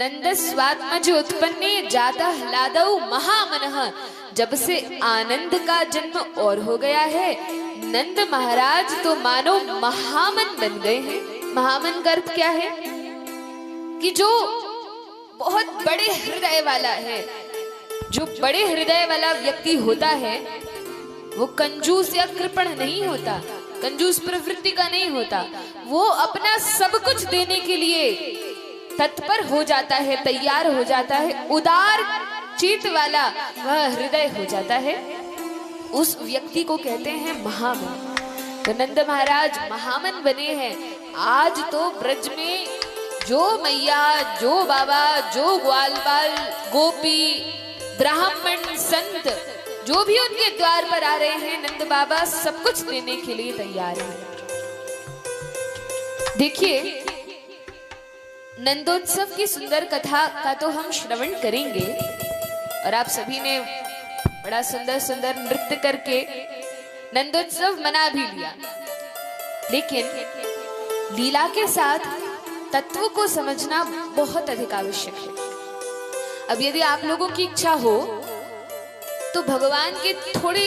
नंद स्वात्मज उत्पन्ने जाता ह्लादौ महामनः। जब से आनंद का जन्म और हो गया है, नंद महाराज तो मानो महामन बन गए हैं। महामन का अर्थ क्या है? कि जो बहुत बड़े हृदय वाला है। जो बड़े हृदय वाला व्यक्ति होता है वो कंजूस या कृपण नहीं होता, कंजूस प्रवृत्ति का नहीं होता। वो अपना सब कुछ देने के लिए तत्पर हो जाता है, तैयार हो जाता है। उदार चित वाला वह हृदय हो जाता है, उस व्यक्ति को कहते हैं महामन। तो नंद महाराज महामन बने हैं। आज तो ब्रज में जो मैया, जो बाबा, जो ग्वाल बाल, गोपी, ब्राह्मण, संत जो भी उनके द्वार पर आ रहे हैं, नंद बाबा सब कुछ देने के लिए तैयार हैं। देखिए, नंदोत्सव की सुंदर कथा का तो हम श्रवण करेंगे और आप सभी ने बड़ा सुंदर सुंदर नृत्य करके नंदोत्सव मना भी लिया। लेकिन लीला के साथ तत्व को समझना बहुत अधिक आवश्यक है। अब यदि आप लोगों की इच्छा हो तो भगवान के थोड़े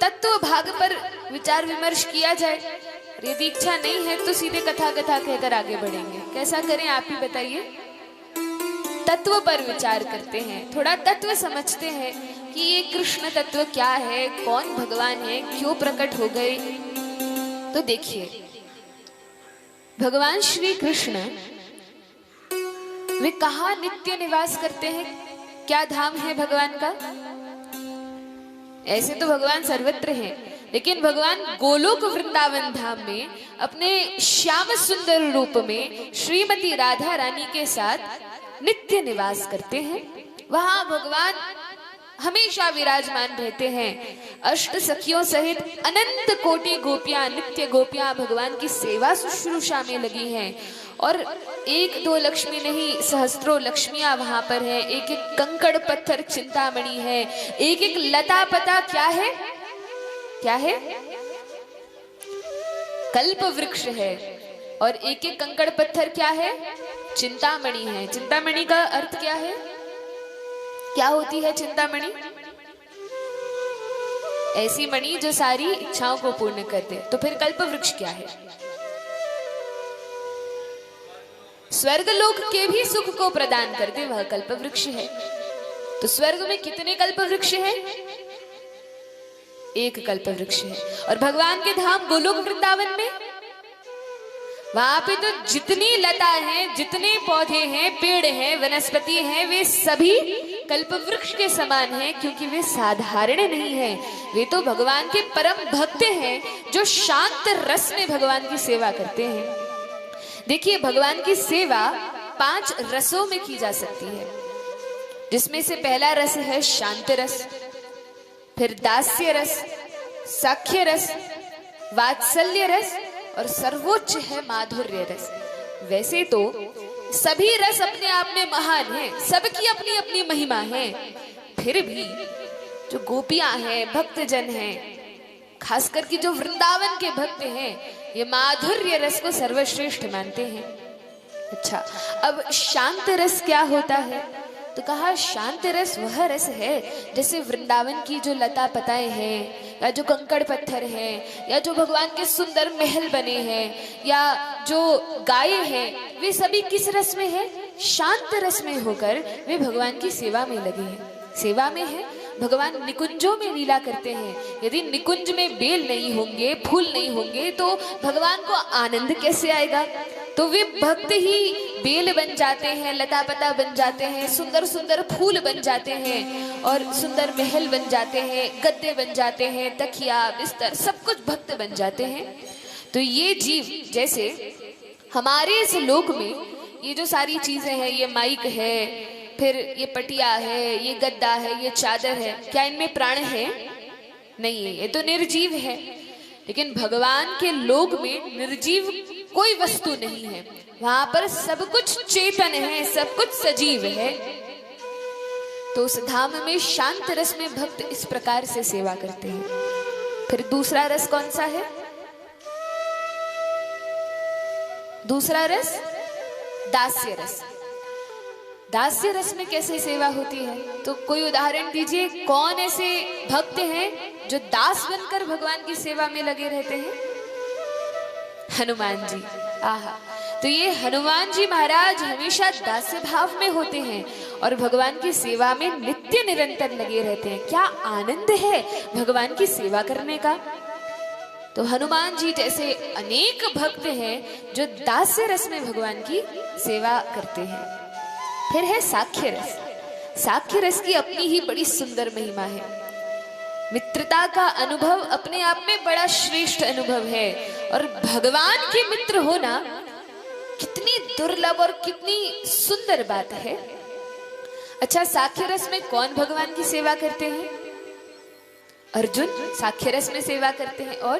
तत्व भाग पर विचार विमर्श किया जाए। यदि इच्छा नहीं है तो सीधे कथा कथा कहकर आगे बढ़ेंगे। कैसा करें आप ही बताइए? तत्व पर विचार करते हैं, थोड़ा तत्व समझते हैं कि ये कृष्ण तत्व क्या है, कौन भगवान है, क्यों प्रकट हो गए। तो देखिए, भगवान श्री कृष्ण वे कहाँ नित्य निवास करते हैं? क्या धाम है भगवान का? ऐसे तो भगवान सर्वत्र हैं, लेकिन भगवान गोलोक वृंदावन धाम में अपने श्याम सुंदर रूप में श्रीमती राधा रानी के साथ नित्य निवास करते हैं। वहां भगवान हमेशा विराजमान रहते हैं। अष्ट सखियों सहित अनंत कोटि गोपियां, नित्य गोपियां भगवान की सेवा शुश्रूषा में लगी हैं। और एक दो लक्ष्मी नहीं, सहस्त्रों लक्ष्मियां वहां पर है। एक एक कंकड़ पत्थर चिंतामणि है, एक एक लता पता क्या है? क्या है? कल्प वृक्ष है। और एक एक कंकड़ पत्थर क्या है? चिंतामणि है। चिंतामणि का अर्थ क्या है? क्या होती है चिंतामणि? ऐसी मणि जो सारी इच्छाओं को पूर्ण कर दे। तो फिर कल्प वृक्ष क्या है? स्वर्ग लोक के भी सुख को प्रदान कर दे, वह कल्प वृक्ष है। तो स्वर्ग में कितने कल्प वृक्ष हैं? एक कल्प वृक्ष है। और भगवान के धाम गोलोक वृंदावन में वहां पे तो जितनी लता है, जितने पौधे हैं, पेड़ हैं, वनस्पति हैं, वे सभी कल्प वृक्ष के समान हैं, क्योंकि वे साधारण नहीं हैं। वे तो भगवान के परम भक्त हैं जो शांत रस में भगवान की सेवा करते हैं। देखिए, भगवान की सेवा 5 रसों में की जा सकती है, जिसमें से पहला रस है शांत रस, फिर दास्य रस, साख्य रस, वात्सल्य रस और सर्वोच्च है माधुर्य रस। वैसे तो सभी रस अपने आप में महान हैं, सबकी अपनी अपनी महिमा है। फिर भी जो गोपियां हैं, भक्तजन हैं, खासकर कि जो वृंदावन के भक्त हैं, ये माधुर्य रस को सर्वश्रेष्ठ मानते हैं। अच्छा, अब शांत रस क्या होता है? तो कहा, शांत रस वह रस है जैसे वृंदावन की जो लता पताएं हैं, या जो कंकड़ पत्थर हैं, या जो भगवान के सुंदर महल बने हैं, या जो गायें हैं, वे सभी किस रस में है? शांत रस में होकर वे भगवान की सेवा में लगे हैं। सेवा में है। भगवान निकुंजों में लीला करते हैं। यदि निकुंज में बेल नहीं होंगे, फूल नहीं होंगे, तो भगवान को आनंद कैसे आएगा? तो वे भक्त ही बेल बन जाते हैं, लता पता बन जाते हैं, सुंदर सुंदर फूल बन जाते हैं, और सुंदर महल बन जाते हैं, गद्दे बन जाते हैं, तकिया, बिस्तर, सब कुछ भक्त बन जाते हैं। तो ये जीव, जैसे हमारे इस लोक में ये जो सारी चीजें हैं, ये माइक है, फिर ये पटिया है, ये गद्दा है, ये चादर है, क्या इनमें प्राण है? नहीं है, ये तो निर्जीव है। लेकिन भगवान के लोक में निर्जीव कोई वस्तु नहीं है, वहां पर सब कुछ चेतन है, सब कुछ सजीव है। तो उस धाम में शांत रस में भक्त इस प्रकार से सेवा करते हैं। फिर दूसरा रस कौन सा है? दूसरा रस दास्य रस। दास्य रस में कैसे सेवा होती है? तो कोई उदाहरण दीजिए, कौन ऐसे भक्त हैं जो दास बनकर भगवान की सेवा में लगे रहते हैं? हनुमान जी। आहा, तो ये हनुमान जी महाराज हमेशा दास्य भाव में होते हैं और भगवान की सेवा में नित्य निरंतर लगे रहते हैं। क्या आनंद है भगवान की सेवा करने का। तो हनुमान जी जैसे अनेक भक्त हैं जो दास्य रस में भगवान की सेवा करते हैं। फिर है साख्य रस। साख्य रस की अपनी ही बड़ी सुंदर महिमा है। मित्रता का अनुभव अपने आप में बड़ा श्रेष्ठ अनुभव है और भगवान के मित्र होना कितनी दुर्लभ और कितनी सुंदर बात है। अच्छा, साख्य रस में कौन भगवान की सेवा करते हैं? अर्जुन साख्य रस में सेवा करते हैं और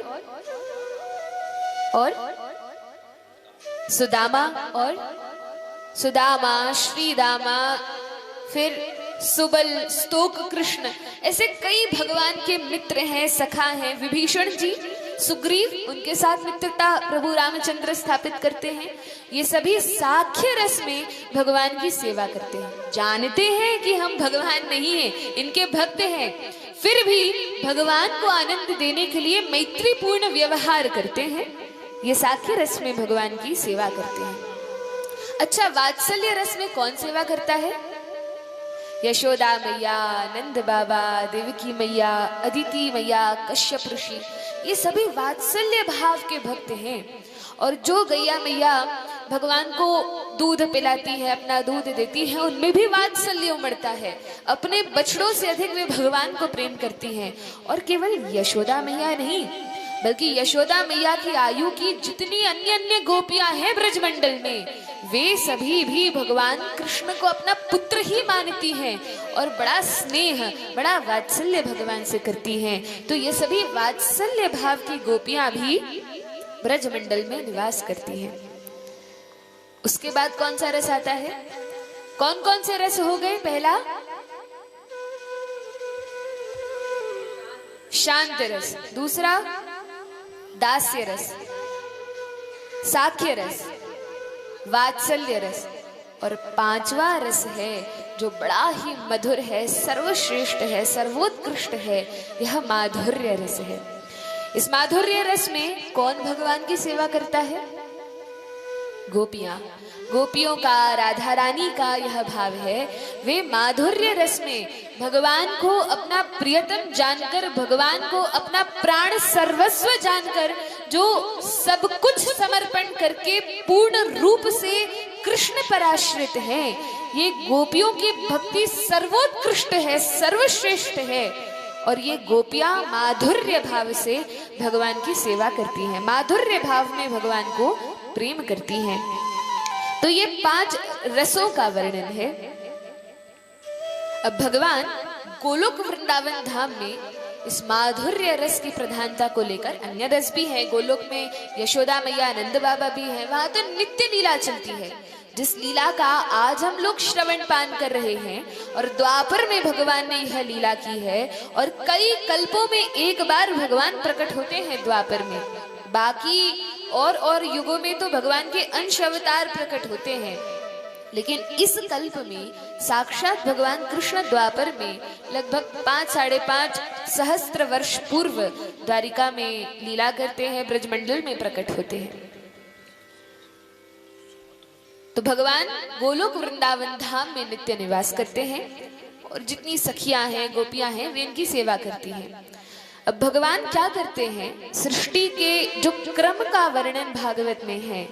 सुदामा, श्रीदामा, फिर सुबल, स्तोक कृष्ण, ऐसे कई भगवान के मित्र हैं, सखा हैं। विभीषण जी, सुग्रीव, उनके साथ मित्रता प्रभु रामचंद्र स्थापित करते हैं। ये सभी साख्य रस में भगवान की सेवा करते हैं। जानते हैं कि हम भगवान नहीं हैं, इनके भक्त हैं, फिर भी भगवान को आनंद देने के लिए मैत्रीपूर्ण व्यवहार करते हैं। ये साख्य रस में भगवान की सेवा करते हैं। अच्छा, वात्सल्य रस में कौन सेवा करता है? यशोदा मैया, नंद बाबा, देवकी मैया, अदिति मैया, कश्यप ऋषि, ये सभी वात्सल्य भाव के भक्त हैं। और जो गैया मैया भगवान को दूध पिलाती है, अपना दूध देती है, उनमें भी वात्सल्य उमड़ता है। अपने बछड़ों से अधिक वे भगवान को प्रेम करती हैं। और केवल यशोदा मैया नहीं, बल्कि यशोदा मैया की आयु की जितनी अन्य अन्य गोपियां हैं ब्रजमंडल में, वे सभी भी भगवान कृष्ण को अपना पुत्र ही मानती हैं और बड़ा स्नेह, बड़ा वात्सल्य भगवान से करती हैं। तो ये सभी वात्सल्य भाव की गोपियां भी ब्रजमंडल में निवास करती हैं। उसके बाद कौन सा रस आता है? कौन कौन से रस हो गए? पहला शांत रस, दूसरा दास्य रस, साख्य रस, वात्सल्य रस, और पांचवा रस है जो बड़ा ही मधुर है, सर्वश्रेष्ठ है, सर्वोत्कृष्ट है, यह माधुर्य रस है। इस माधुर्य रस में कौन भगवान की सेवा करता है? गोपियां। गोपियों का, राधा रानी का यह भाव है। वे माधुर्य रस में भगवान को अपना प्रियतम जानकर, भगवान को अपना प्राण सर्वस्व जानकर, जो सब कुछ समर्पण करके पूर्ण रूप से कृष्ण पर आश्रित हैं, ये गोपियों की भक्ति सर्वोत्कृष्ट है, सर्वश्रेष्ठ है। और ये गोपियां माधुर्य भाव से भगवान की सेवा करती हैं, माधुर्य भाव में भगवान को प्रेम करती हैं। तो ये 5 रसों का वर्णन है। अब भगवान गोलोक वृंदावन धाम में इस माधुर्य रस की प्रधानता को लेकर अन्य रस भी है। गोलोक में यशोदा मैया, नंद बाबा भी है, वहां तो नित्य लीला चलती है, जिस लीला का आज हम लोग श्रवण पान कर रहे हैं। और द्वापर में भगवान ने यह लीला की है और कई कल्पों में एक बार भगवान प्रकट होते हैं द्वापर में। बाकी और युगों में तो भगवान के अंश अवतार प्रकट होते हैं, लेकिन इस कल्प में साक्षात भगवान कृष्ण द्वापर में लगभग 5-5.5 सहस्त्र वर्ष पूर्व द्वारिका में लीला करते हैं, ब्रजमंडल में प्रकट होते हैं। तो भगवान गोलोक वृंदावन धाम में नित्य निवास करते हैं और जितनी सखियां हैं, गोपियां हैं, वे इनकी सेवा करती हैं। अब भगवान क्या करते हैं? सृष्टि के जो क्रम का वर्णन भागवत में है,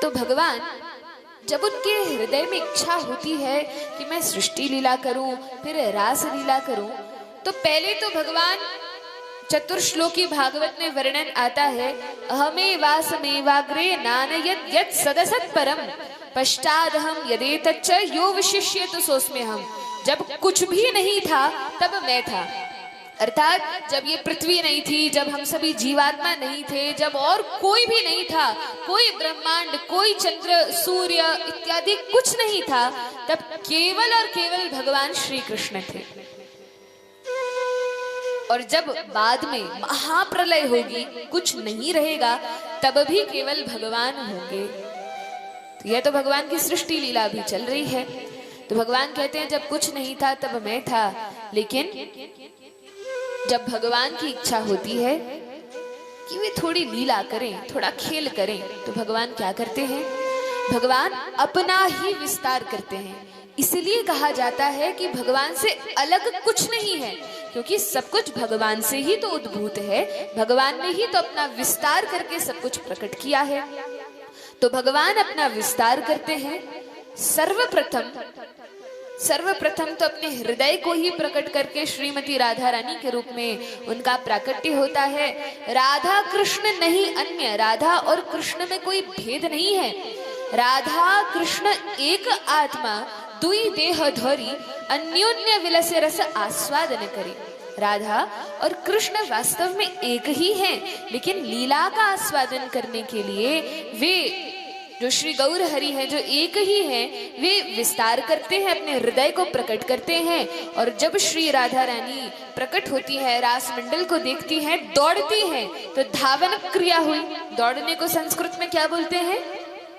तो भगवान जब उनके हृदय में इच्छा होती है कि मैं सृष्टि लीला करूं, फिर रास लीला करूं, तो पहले तो भगवान चतुर्श्लोकी भागवत में वर्णन आता है, अहमे वासमेवाग्रे नानयत यत् सदसत् परम पश्चादहम यदेतच्च यो विशिष्यतु सोऽस्म्यहम्। जब कुछ भी नहीं था तब मैं था, अर्थात जब ये पृथ्वी नहीं थी, जब हम सभी जीवात्मा नहीं थे, जब और कोई भी नहीं था, कोई ब्रह्मांड, कोई चंद्र, सूर्य इत्यादि कुछ नहीं था, तब केवल और केवल भगवान श्री कृष्ण थे। और जब बाद में महाप्रलय होगी, कुछ नहीं रहेगा, तब भी केवल भगवान होंगे। तो यह तो भगवान की सृष्टि लीला भी चल रही है। तो भगवान कहते हैं जब कुछ नहीं था तब मैं था, लेकिन जब भगवान की इच्छा होती है कि वे थोड़ी लीला करें, थोड़ा खेल करें, तो भगवान क्या करते हैं? भगवान अपना ही विस्तार करते हैं। इसलिए कहा जाता है कि भगवान से अलग कुछ नहीं है, क्योंकि सब कुछ भगवान से ही तो उद्भूत है। भगवान ने ही तो अपना विस्तार करके सब कुछ प्रकट किया है। तो भगवान अपना विस्तार करते हैं। सर्वप्रथम तो अपने हृदय को ही प्रकट करके श्रीमती राधा रानी के रूप में उनका प्राकट्य होता है। राधा कृष्ण नहीं अन्य, राधा और कृष्ण में कोई भेद नहीं है। राधा कृष्ण एक आत्मा दुई देह धोरी अन्योन्य विलसे रस आस्वादन करे। राधा और कृष्ण वास्तव में एक ही हैं, लेकिन लीला का आस्वादन करने के लिए वे जो श्री गौर हरि है, जो एक ही है, वे विस्तार करते हैं, अपने हृदय को प्रकट करते हैं। और जब श्री राधा रानी प्रकट होती है, रास मंडल को देखती हैं, दौड़ती हैं, तो धावन क्रिया हुई। दौड़ने को संस्कृत में क्या बोलते हैं?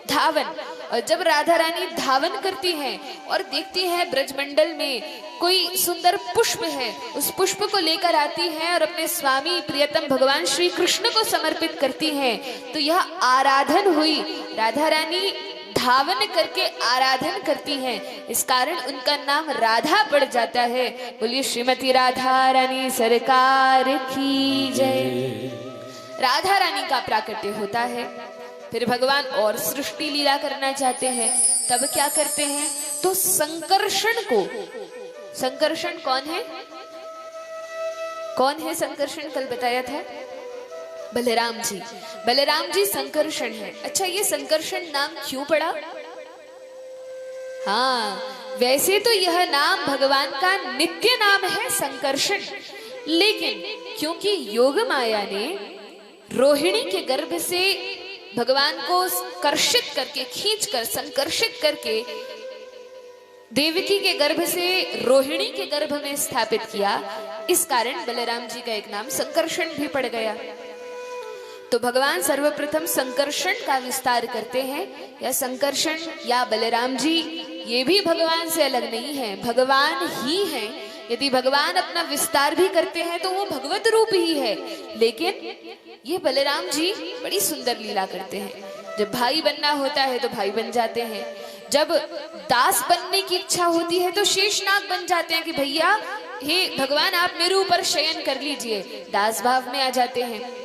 धावन। और जब राधा रानी धावन करती हैं और देखती हैं ब्रजमंडल में कोई सुंदर पुष्प है, उस पुष्प को लेकर आती हैं और अपने स्वामी प्रियतम भगवान श्री कृष्ण को समर्पित करती हैं, तो यह आराधन हुई। राधा रानी धावन करके आराधन करती हैं, इस कारण उनका नाम राधा पड़ जाता है। बोलिए श्रीमती राधा रानी सरकार की जय। राधा रानी का प्राकट्य होता है। फिर भगवान और सृष्टि लीला करना चाहते हैं, तब क्या करते हैं? तो संकर्षण को, संकर्षण कौन है? कौन है संकर्षण? कल बताया था बलराम जी। बलराम जी संकर्षण है। अच्छा, ये संकर्षण नाम क्यों पड़ा? हाँ, वैसे तो यह नाम भगवान का नित्य नाम है संकर्षण, लेकिन क्योंकि योग माया ने रोहिणी के गर्भ से भगवान को कर्षित करके, खींचकर, संकर्षित करके देवकी के गर्भ से रोहिणी के गर्भ में स्थापित किया, इस कारण बलराम जी का एक नाम संकर्षण भी पड़ गया। तो भगवान सर्वप्रथम संकर्षण का विस्तार करते हैं। या संकर्षण या बलराम जी ये भी भगवान से अलग नहीं है, भगवान ही है। यदि भगवान अपना विस्तार भी करते हैं तो वो भगवत रूप ही है, लेकिन ये बलराम जी बड़ी सुंदर लीला करते हैं। जब भाई बनना होता है तो भाई बन जाते हैं, जब दास बनने की इच्छा होती है तो शेषनाग बन जाते हैं कि भैया हे भगवान आप मेरे ऊपर शयन कर लीजिए, दास भाव में आ जाते हैं।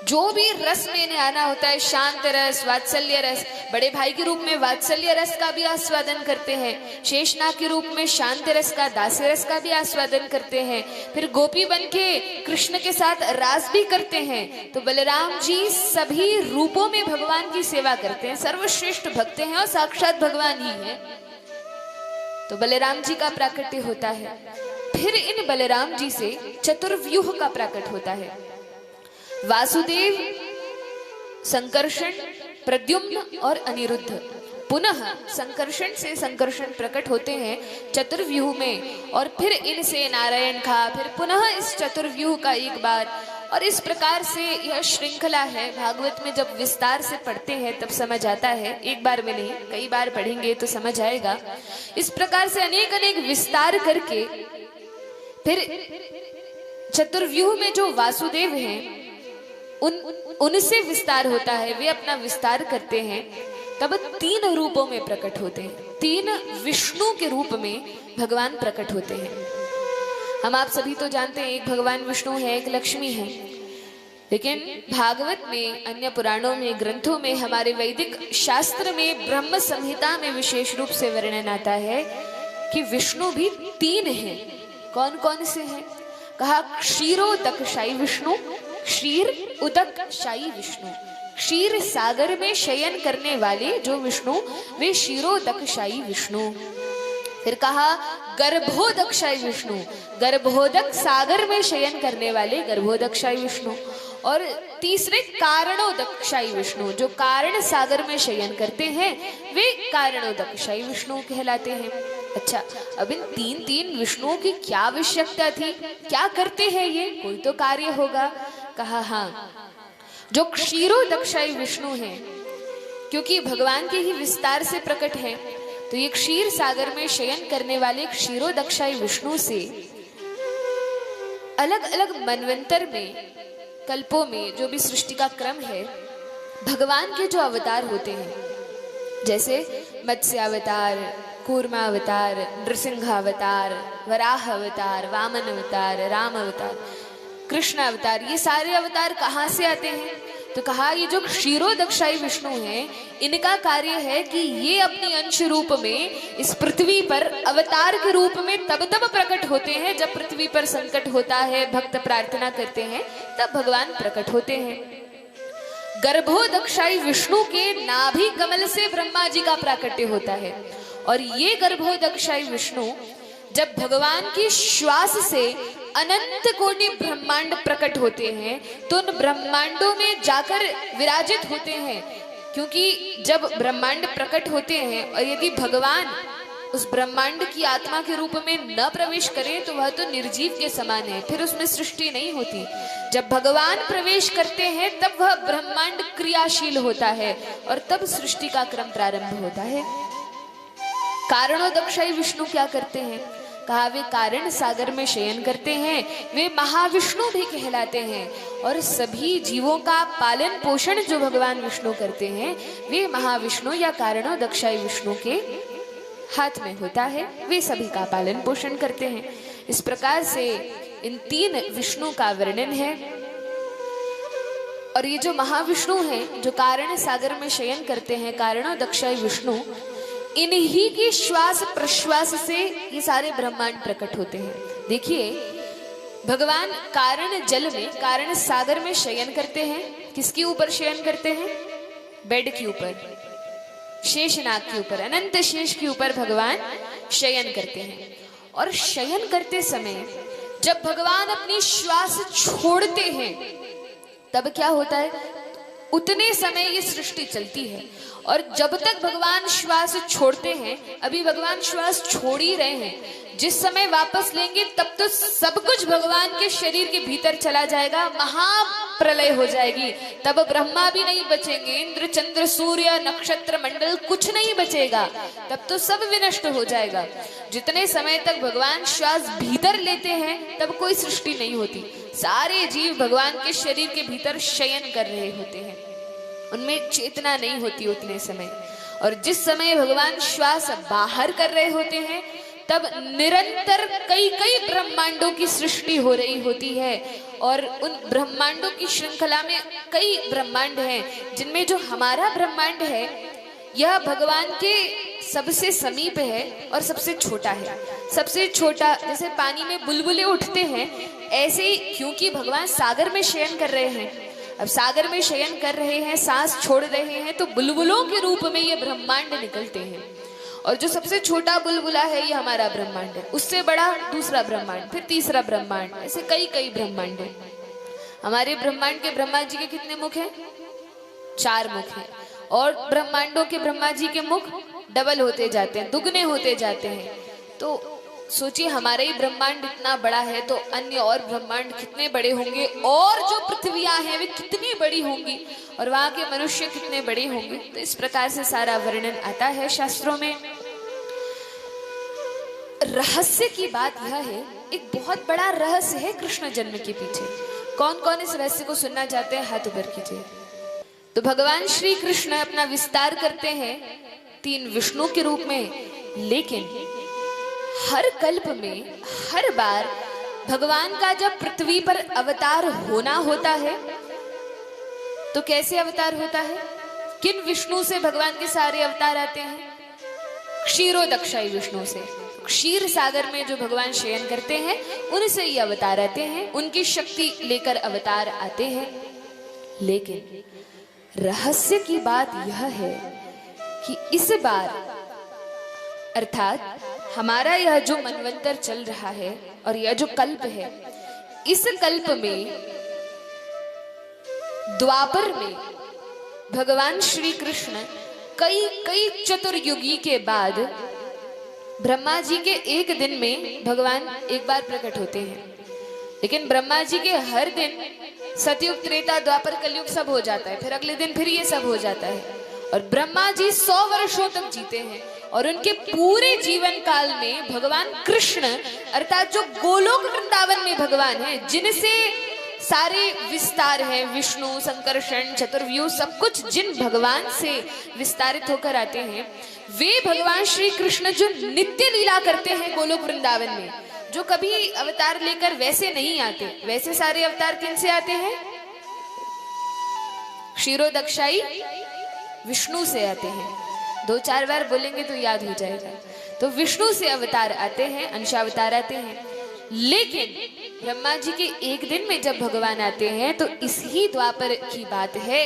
जो भी रस लेने आना होता है, शांत रस, वात्सल्य रस, बड़े भाई के रूप में वात्सल्य रस का भी आस्वादन करते हैं, शेषनाग के रूप में शांत रस का, दास्य रस का भी आस्वादन करते हैं, फिर गोपी बन के कृष्ण के साथ रास भी करते हैं। तो बलराम जी सभी रूपों में भगवान की सेवा करते हैं, सर्वश्रेष्ठ भक्त हैं और साक्षात भगवान ही है। तो बलराम जी का प्राकट्य होता है। फिर इन बलराम जी से चतुर्व्यूह का प्राकट होता है। वासुदेव, संकर्षण, प्रद्युम्न और अनिरुद्ध। पुनः संकर्षण से संकर्षण प्रकट होते हैं चतुर्व्यूह में, और फिर इनसे नारायण का, फिर पुनः इस चतुर्व्यूह का एक बार, और इस प्रकार से यह श्रृंखला है। भागवत में जब विस्तार से पढ़ते हैं तब समझ आता है, एक बार में नहीं, कई बार पढ़ेंगे तो समझ आएगा। इस प्रकार से अनेक अनेक विस्तार करके फिर चतुर्व्यूह में जो वासुदेव हैं उनसे विस्तार होता है, वे अपना विस्तार करते हैं, तब तीन रूपों में प्रकट होते हैं। तीन विष्णु के रूप में भगवान प्रकट होते हैं। हम आप सभी तो जानते हैं, एक भगवान विष्णु है, एक लक्ष्मी है, लेकिन भागवत में, अन्य पुराणों में, ग्रंथों में, हमारे वैदिक शास्त्र में, ब्रह्म संहिता में विशेष रूप से वर्णन आता है कि विष्णु भी तीन हैं। कौन कौन से हैं? कहा क्षीरोदकशायी विष्णु, क्षीर उदकशायी विष्णु। क्षीर सागर में शयन करने वाले जो विष्णु, वे क्षीरोदकशायी विष्णु। फिर कहा गर्भोदकशायी विष्णु, गर्भोदक सागर में शयन करने वाले गर्भोदकशायी विष्णु। और तीसरे कारणोदकशायी विष्णु, जो कारण सागर में शयन करते हैं, वे कारणोदकशायी विष्णु कहलाते हैं। अच्छा, अब इन तीन तीन विष्णुओं की क्या आवश्यकता थी? क्या करते हैं ये? कोई तो कार्य होगा। कहा हाँ, जो क्षीरोदकशायी विष्णु हैं, क्योंकि भगवान के ही विस्तार से प्रकट है। तो ये क्षीर सागर में शयन करने वाले क्षीरोदक्षाई विष्णु से अलग अलग मनवंतर में, कल्पों में जो भी सृष्टि का क्रम है, भगवान के जो अवतार होते हैं, जैसे मत्स्य अवतार, कूर्मा अवतार, नृसिंह अवतार, वराह अवतार, वामन अवतार, राम अवतार, कृष्ण अवतार, ये सारे अवतार कहाँ से आते हैं? तो कहा ये जो क्षीरोदक्षाई विष्णु हैं, इनका कार्य है कि ये अपनी अंश रूप में इस पृथ्वी पर अवतार के रूप में तब तब प्रकट होते हैं जब पृथ्वी पर संकट होता है, भक्त प्रार्थना करते हैं, तब भगवान प्रकट होते हैं। गर्भोदक्षाई विष्णु के नाभि कमल से ब्रह्मा जी का प्राकट्य होता है। और ये गर्भोदक्षाई विष्णु जब भगवान की श्वास से अनंत कोटि ब्रह्मांड प्रकट होते हैं तो उन ब्रह्मांडों में जाकर विराजित होते हैं। क्योंकि जब ब्रह्मांड प्रकट होते हैं और यदि भगवान उस ब्रह्मांड की आत्मा के रूप में न प्रवेश करें तो वह तो निर्जीव के समान है, फिर उसमें सृष्टि नहीं होती। जब भगवान प्रवेश करते हैं तब वह ब्रह्मांड क्रियाशील होता है और तब सृष्टि का क्रम प्रारंभ होता है। कारणोदक्षाई विष्णु क्या करते हैं? कहा वे कारण सागर में शयन करते हैं, वे महाविष्णु भी कहलाते हैं। और सभी जीवों का पालन पोषण जो भगवान विष्णु करते हैं वे महाविष्णु या कारणोदक्षाई विष्णु के हाथ में होता है, वे सभी का पालन पोषण करते हैं। इस प्रकार से इन तीन विष्णु का वर्णन है। और ये जो महाविष्णु हैं जो कारण सागर में शयन करते हैं, कारणोदक्षाई विष्णु, इन्हीं की श्वास प्रश्वास से ये सारे ब्रह्मांड प्रकट होते हैं। देखिए भगवान कारण जल में, कारण सागर में शयन करते हैं। किसके ऊपर शयन करते हैं? बेड के ऊपर, शेषनाग के ऊपर, अनंत शेष के ऊपर भगवान शयन करते हैं। और शयन करते समय जब भगवान अपनी श्वास छोड़ते हैं तब क्या होता है? उतने समय ये सृष्टि चलती है। और जब तक भगवान श्वास छोड़ते हैं, अभी भगवान श्वास छोड़ ही रहे हैं, जिस समय वापस लेंगे तब तो सब कुछ भगवान के शरीर के भीतर चला जाएगा, महाप्रलय हो जाएगी। तब ब्रह्मा भी नहीं बचेंगे, इंद्र चंद्र सूर्य नक्षत्र मंडल कुछ नहीं बचेगा, तब तो सब विनष्ट हो जाएगा। जितने समय तक भगवान श्वास भीतर लेते हैं तब कोई सृष्टि नहीं होती, सारे जीव भगवान के शरीर के भीतर शयन कर रहे होते हैं, उनमें चेतना नहीं होती उतने समय। और जिस समय भगवान श्वास बाहर कर रहे होते हैं तब निरंतर कई कई ब्रह्मांडों की सृष्टि हो रही होती है। और उन ब्रह्मांडों की श्रृंखला में कई ब्रह्मांड हैं, जिनमें जो हमारा ब्रह्मांड है यह भगवान के सबसे समीप है और सबसे छोटा है। सबसे छोटा, जैसे पानी में बुलबुले उठते हैं, ऐसे ही क्योंकि भगवान सागर में शयन कर रहे हैं, अब सागर में शयन कर रहे हैं, सांस छोड़ रहे हैं, तो बुलबुलों के रूप में ये ब्रह्मांड निकलते हैं। और जो सबसे छोटा बुलबुला है ये हमारा ब्रह्मांड है, उससे बड़ा दूसरा ब्रह्मांड, फिर तीसरा ब्रह्मांड, ऐसे कई कई ब्रह्मांड है। हमारे ब्रह्मांड के ब्रह्मा जी के कितने मुख हैं? 4 मुख हैं। और ब्रह्मांडों के ब्रह्मा जी के मुख डबल होते जाते हैं, दुगने होते जाते हैं। तो सोचिए हमारा ही ब्रह्मांड इतना बड़ा है तो अन्य और ब्रह्मांड कितने बड़े होंगे, और जो पृथ्वियां हैं वे कितनी बड़ी होंगी, और वहां के मनुष्य कितने बड़े होंगे। तो इस प्रकार से सारा वर्णन आता है शास्त्रों में। रहस्य की बात यह है, एक बहुत बड़ा रहस्य है कृष्ण जन्म के पीछे। कौन कौन इस रहस्य को सुनना चाहते हैं? हाथ ऊपर कीजिए। तो भगवान श्री कृष्ण अपना विस्तार करते हैं 3 विष्णु के रूप में, लेकिन हर कल्प में हर बार भगवान का जब पृथ्वी पर अवतार होना होता है तो कैसे अवतार होता है? किन विष्णु से भगवान के सारे अवतार आते हैं? क्षीरोदक्षाई विष्णु से। क्षीर सागर में जो भगवान शयन करते हैं उनसे ये अवतार आते हैं, उनकी शक्ति लेकर अवतार आते हैं। लेकिन रहस्य की बात यह है कि इस बार, अर्थात हमारा यह जो मनवंतर चल रहा है और यह जो कल्प है, इस कल्प में द्वापर में भगवान श्री कृष्ण कई कई चतुर्युगी के बाद ब्रह्मा जी के एक दिन में भगवान एक बार प्रकट होते हैं। लेकिन ब्रह्मा जी के हर दिन सतयुग त्रेता द्वापर कलयुग सब हो जाता है, फिर अगले दिन फिर ये सब हो जाता है। और ब्रह्मा जी 100 वर्षों तक जीते हैं और उनके पूरे जीवन काल में भगवान कृष्ण अर्थात जो गोलोक वृंदावन में भगवान है, जिनसे सारे विस्तार है, विष्णु, संकर्षण, चतुर्व्यूह, सब कुछ जिन भगवान से विस्तारित होकर आते हैं, वे भगवान श्री कृष्ण जो नित्य लीला करते हैं गोलोक वृंदावन में, जो कभी अवतार लेकर वैसे नहीं आते। वैसे सारे अवतार किन से आते हैं? क्षीरोदक्षाई विष्णु से आते हैं। 2-4 बार बोलेंगे तो याद हो जाएगा। तो विष्णु से अवतार आते हैं, अंशावतार आते हैं। लेकिन ब्रह्मा जी के एक दिन में जब भगवान आते हैं तो इसी द्वापर की बात है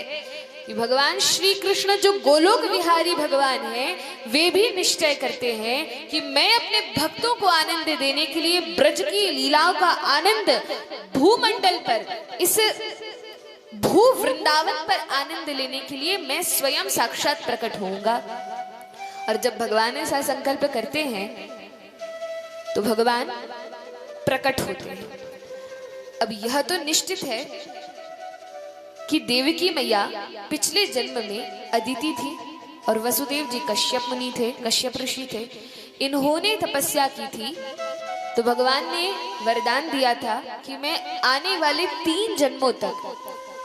कि भगवान श्री कृष्ण जो गोलोक विहारी भगवान हैं, वे भी निश्चय करते हैं कि मैं अपने भक्तों को आनंद देने के लिए ब्रज की लीलाओं का आनंद भूमंडल पर, इस भू वृंदावन पर आनंद लेने के लिए मैं स्वयं साक्षात प्रकट होऊंगा। और जब भगवान ऐसा संकल्प करते हैं तो भगवान प्रकट होते हैं। अब यह तो निश्चित है कि देवकी मैया पिछले जन्म में अदिति थी और वसुदेव जी कश्यप मुनि थे, कश्यप ऋषि थे। इन्होंने तपस्या की थी तो भगवान ने वरदान दिया था कि मैं आने वाले 3 जन्मों तक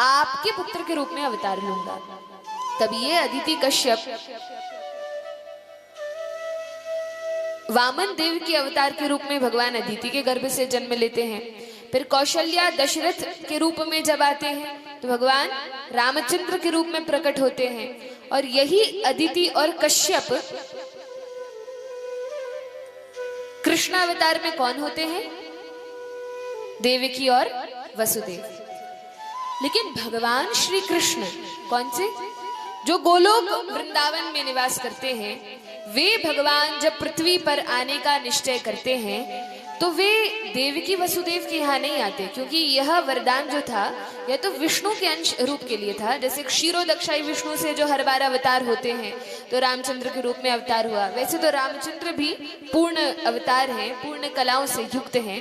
आपके पुत्र के रूप में अवतार लूंगा। तब ये अदिति कश्यप वामन देव के अवतार के रूप में भगवान अदिति के गर्भ से जन्म लेते हैं। फिर कौशल्या दशरथ के रूप में जब आते हैं तो भगवान रामचंद्र के रूप में प्रकट होते हैं। और यही अदिति और कश्यप कृष्ण अवतार में कौन होते हैं? देवकी और वसुदेव। लेकिन भगवान श्री कृष्ण कौन से? जो गोलोक वृंदावन में निवास करते हैं, वे भगवान जब पृथ्वी पर आने का निश्चय करते हैं तो वे देवकी वसुदेव के यहाँ नहीं आते, क्योंकि यह वरदान जो था यह तो विष्णु के अंश रूप के लिए था। जैसे क्षीरोदक्षाई विष्णु से जो हर बार अवतार होते हैं तो रामचंद्र के रूप में अवतार हुआ, वैसे तो रामचंद्र भी पूर्ण अवतार हैं, पूर्ण कलाओं से युक्त हैं।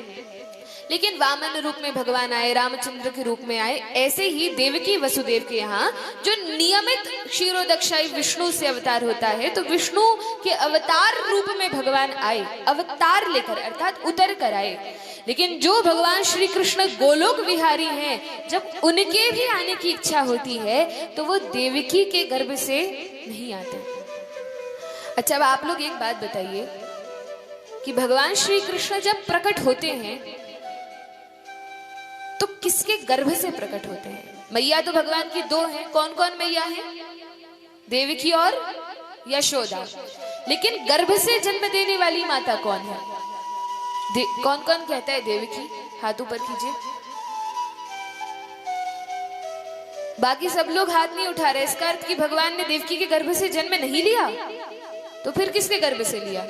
लेकिन वामन रूप में भगवान आए, रामचंद्र के रूप में आए। ऐसे ही देवकी वसुदेव के यहाँ जो नियमित क्षीरोदक्षाई विष्णु से अवतार होता है, तो विष्णु के अवतार रूप में भगवान आए, अवतार लेकर अर्थात उतर कर आए। लेकिन जो भगवान श्री कृष्ण गोलोक विहारी हैं, जब उनके भी आने की इच्छा होती है तो वो देवकी के गर्भ से नहीं आते। अच्छा, अब आप लोग एक बात बताइए कि भगवान श्री कृष्ण जब प्रकट होते हैं तो किसके गर्भ से प्रकट होते हैं? मैया तो भगवान की 2 हैं। कौन कौन मैया है? देवकी और यशोदा। लेकिन गर्भ से जन्म देने वाली माता कौन है? कौन कौन कहता है देवकी? हाथ ऊपर कीजिए। बाकी सब लोग हाथ नहीं उठा रहे। इसका अर्थ कि भगवान ने देवकी के गर्भ से जन्म नहीं लिया, तो फिर किसके गर्भ से लिया?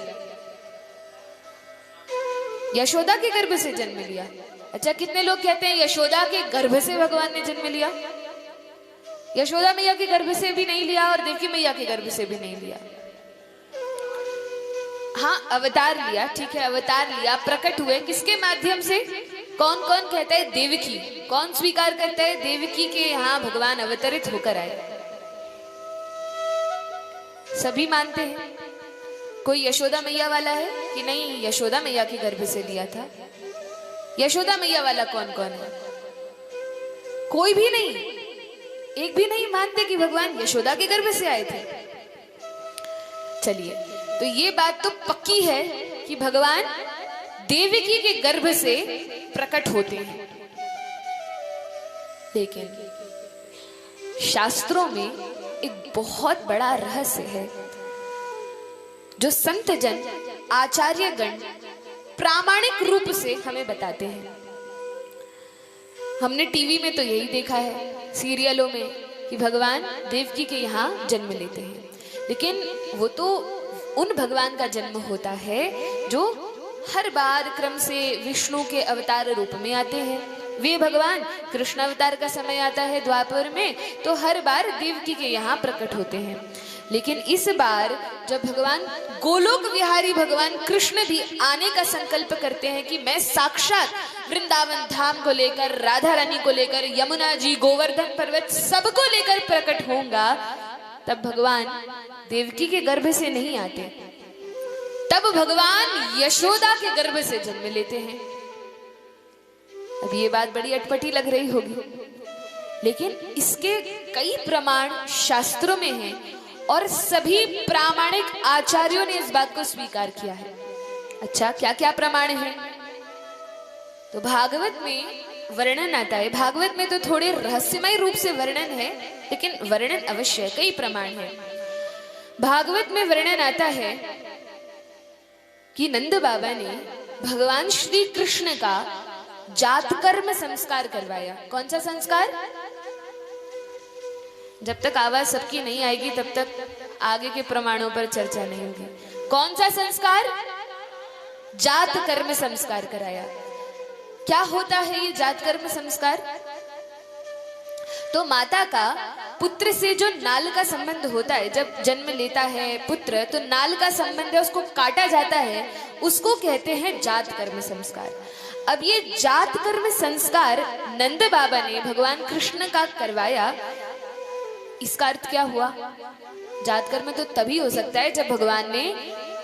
यशोदा के गर्भ से जन्म लिया। अच्छा, कितने लोग कहते हैं यशोदा के गर्भ से भगवान ने जन्म लिया? यशोदा मैया के गर्भ से भी नहीं लिया और देवकी मैया के गर्भ से भी नहीं लिया। हाँ, अवतार लिया, ठीक है, अवतार लिया, प्रकट हुए। किसके माध्यम से? कौन कौन कहता है देवकी? कौन स्वीकार करता है देवकी के यहाँ भगवान अवतरित होकर आए? सभी मानते हैं। कोई यशोदा मैया वाला है कि नहीं यशोदा मैया के गर्भ से लिया था? यशोदा मैया वाला कौन कौन है? कोई भी नहीं, एक भी नहीं मानते कि भगवान यशोदा के गर्भ से आए थे। चलिए, तो ये बात तो पक्की है कि भगवान देवकी के गर्भ से प्रकट होते हैं। लेकिन शास्त्रों में एक बहुत बड़ा रहस्य है जो संत जन, आचार्य गण प्रामाणिक रूप से हमें बताते हैं। हमने टीवी में तो यही देखा है, सीरियलों में, कि भगवान देवकी के यहाँ जन्म लेते हैं। लेकिन वो तो उन भगवान का जन्म होता है जो हर बार क्रम से विष्णु के अवतार रूप में आते हैं। वे भगवान कृष्ण अवतार का समय आता है द्वापर में, तो हर बार देवकी के यहाँ प्रकट होते हैं। लेकिन इस बार जब भगवान गोलोक विहारी भगवान कृष्ण भी आने का संकल्प करते हैं कि मैं साक्षात वृंदावन धाम को लेकर, राधा रानी को लेकर, यमुना जी, गोवर्धन पर्वत सबको लेकर प्रकट होऊंगा, तब भगवान देवकी के गर्भ से नहीं आते, तब भगवान यशोदा के गर्भ से जन्म लेते हैं। अब ये बात बड़ी अटपटी लग रही होगी, लेकिन इसके कई प्रमाण शास्त्रों में हैं और सभी प्रामाणिक आचार्यों ने इस बात को स्वीकार किया है। अच्छा, क्या क्या प्रमाण है? तो भागवत में वर्णन आता है। भागवत में तो थोड़े रहस्यमय रूप से वर्णन है, लेकिन वर्णन अवश्य है, कई प्रमाण है। भागवत में वर्णन आता है कि नंद बाबा ने भगवान श्री कृष्ण का जात कर्म संस्कार करवाया। कौन सा संस्कार? जब तक आवाज सबकी नहीं आएगी तब तक आगे के प्रमाणों पर चर्चा नहीं होगी। कौन सा संस्कार? जात कर्म संस्कार कराया। क्या होता है ये जात कर्म संस्कार? तो माता का पुत्र से जो नाल का संबंध होता है, जब जन्म लेता है पुत्र तो नाल का संबंध है, उसको काटा जाता है, उसको कहते हैं जात कर्म संस्कार। अब ये जात कर्म संस्कार नंद बाबा ने भगवान कृष्ण का करवाया। इसका अर्थ क्या हुआ? जात कर्म तो तभी हो सकता है जब भगवान ने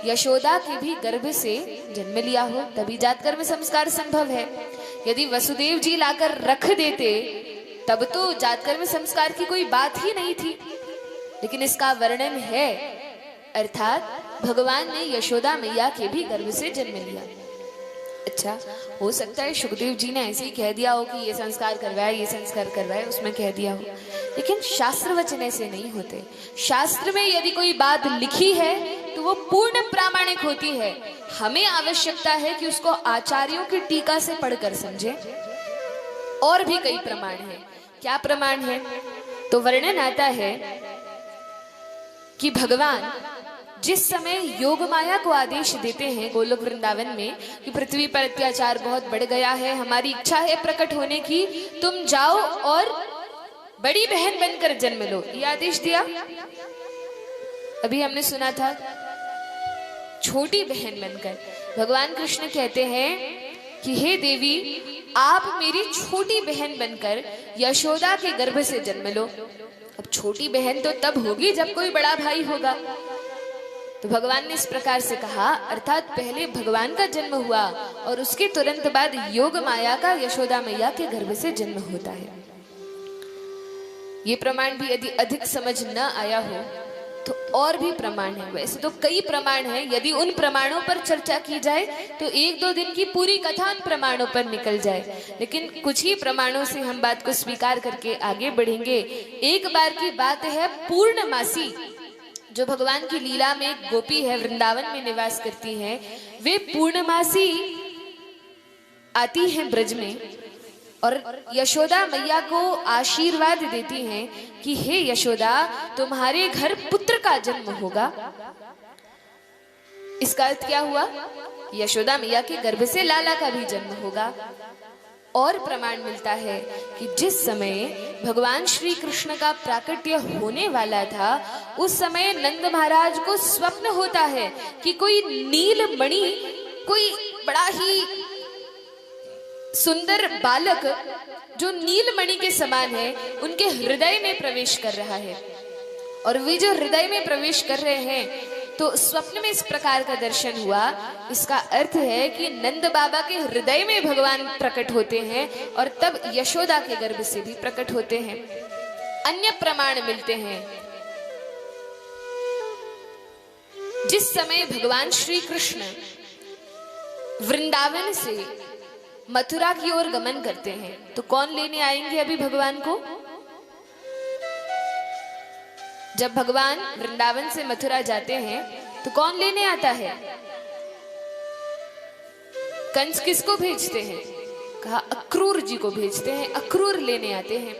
यशोदा के भी गर्भ से जन्म लिया हो, तभी जात कर्म संस्कार संभव है। यदि वसुदेव जी लाकर रख देते तब तो जात कर्म संस्कार की कोई बात ही नहीं थी, लेकिन इसका वर्णन है, अर्थात भगवान ने यशोदा मैया के भी गर्भ से जन्म लिया। अच्छा, हो सकता है सुखदेव जी ने ऐसे ही कह दिया हो कि ये संस्कार करवाया, ये संस्कार करवाया, उसमें कह दिया हो, लेकिन शास्त्र वचन ऐसे नहीं होते। शास्त्र में यदि कोई बात लिखी है तो वो पूर्ण प्रामाणिक होती है। हमें आवश्यकता है कि उसको आचार्यों की टीका से पढ़कर समझें। और भी कई प्रमाण हैं। क्या प्रमाण है? तो वर्णन आता है कि भगवान जिस समय योग माया को आदेश देते हैं गोलोक वृंदावन में कि पृथ्वी पर अत्याचार बहुत बढ़ गया है, हमारी इच्छा है प्रकट होने की, तुम जाओ और बड़ी बहन बनकर जन्म लो, ये आदेश दिया। अभी हमने सुना था छोटी बहन बनकर। भगवान कृष्ण कहते हैं कि हे देवी, आप मेरी छोटी बहन बनकर यशोदा के गर्भ से जन्म लो। अब छोटी बहन तो तब होगी जब कोई बड़ा भाई होगा। तो भगवान ने इस प्रकार से कहा, अर्थात पहले भगवान का जन्म हुआ और उसके तुरंत बाद योग माया का यशोदा मैया के गर्भ से जन्म होता है। ये प्रमाण भी यदि अधिक समझ न आया हो तो और भी प्रमाण है। वैसे तो कई प्रमाण हैं, यदि उन प्रमाणों पर चर्चा की जाए तो एक दो दिन की पूरी कथा उन प्रमाणों पर निकल जाए, लेकिन कुछ ही प्रमाणों से हम बात को स्वीकार करके आगे बढ़ेंगे। एक बार की बात है, पूर्णमासी जो भगवान की लीला में एक गोपी है, वृंदावन में निवास करती है, वे पूर्णमासी आती हैं ब्रज में और यशोदा मैया को आशीर्वाद देती हैं कि हे यशोदा, तुम्हारे घर पुत्र का जन्म होगा। इसका अर्थ क्या हुआ? यशोदा मैया के गर्भ से लाला का भी जन्म होगा। और प्रमाण मिलता है कि जिस समय भगवान श्री कृष्ण का प्राकट्य होने वाला था, उस समय नंद महाराज को स्वप्न होता है कि कोई नील मणि, कोई बड़ा ही सुंदर बालक जो नीलमणि के समान है, उनके हृदय में प्रवेश कर रहा है। और वे जो हृदय में प्रवेश कर रहे हैं, तो स्वप्न में इस प्रकार का दर्शन हुआ। इसका अर्थ है कि नंद बाबा के हृदय में भगवान प्रकट होते हैं और तब यशोदा के गर्भ से भी प्रकट होते हैं। अन्य प्रमाण मिलते हैं, जिस समय भगवान श्री कृष्ण वृंदावन से मथुरा की ओर गमन करते हैं, तो कौन लेने आएंगे अभी भगवान को? जब भगवान वृंदावन से मथुरा जाते हैं तो कौन लेने आता है? कंस किसको भेजते हैं? कहा अक्रूर जी को भेजते हैं, अक्रूर लेने आते हैं।